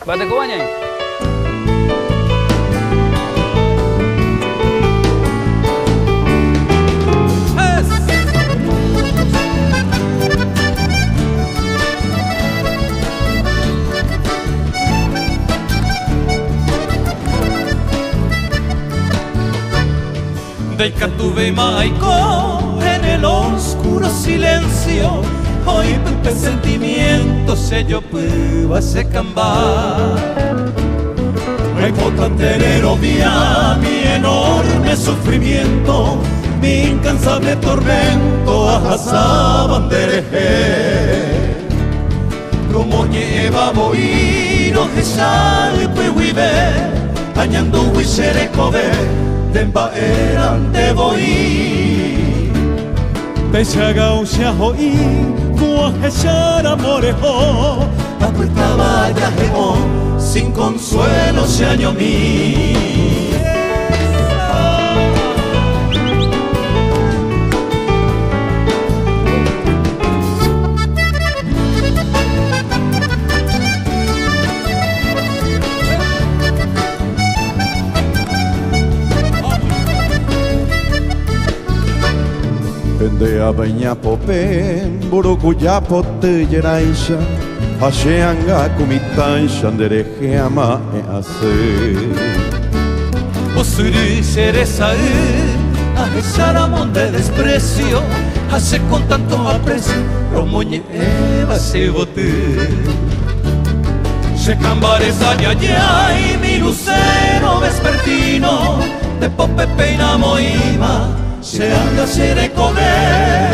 Bate Cobaña. Del Catuve y Maico en el oscuro silencio, hoy Pepe sentimiento se yo puedo se cambar. Hay potanterero vía mi enorme sufrimiento, mi incansable tormento a bandereje. Como lleva boino de sal puehuibe, añando huichere cobe. Tempa eran te voy Pechagao se hoy Guajechar amorejo Apretaba ya sin consuelo se año mí. Pende abaina popen, burukuya pote yeraisha, hasheanga kumitaisha ndereje ama ease. Osuri cereza a echar amor de desprecio, hace con tanto aprecio, romoñe eva se bote. Se cambares allá y mi lucero vespertino, de pope peina moima. Se anda se de comer.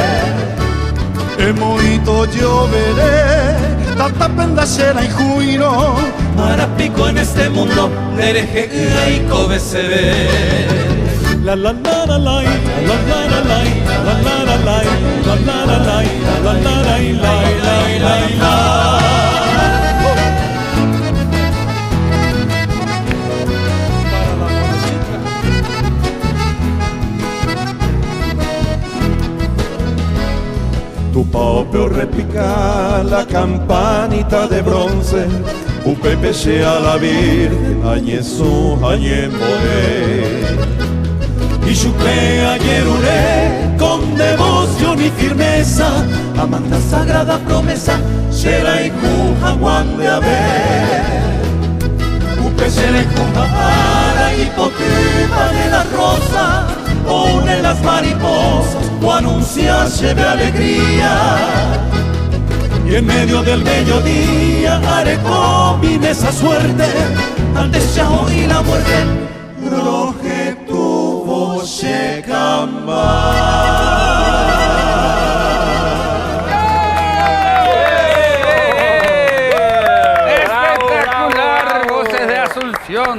Emoito yo veré, tanta pendacera y juino. Marapico en este mundo, dereje y cobe se ve. La la la la la, la la la la, la la la la, la la la la, la la la la. Tu paopeo repica la campanita de bronce, un pepe sea la virgen, añeso, añemore. Y chupe ayer uré con devoción y firmeza, amanda sagrada promesa, será y cuja guan de haber. Upe será y cuja para y potripa de la rosa, une las mariposas o anuncia lleve alegría. Y en medio del bello día haré combine esa suerte al deseo y la muerte. Roje tu voz Espectacular, voces de Asunción.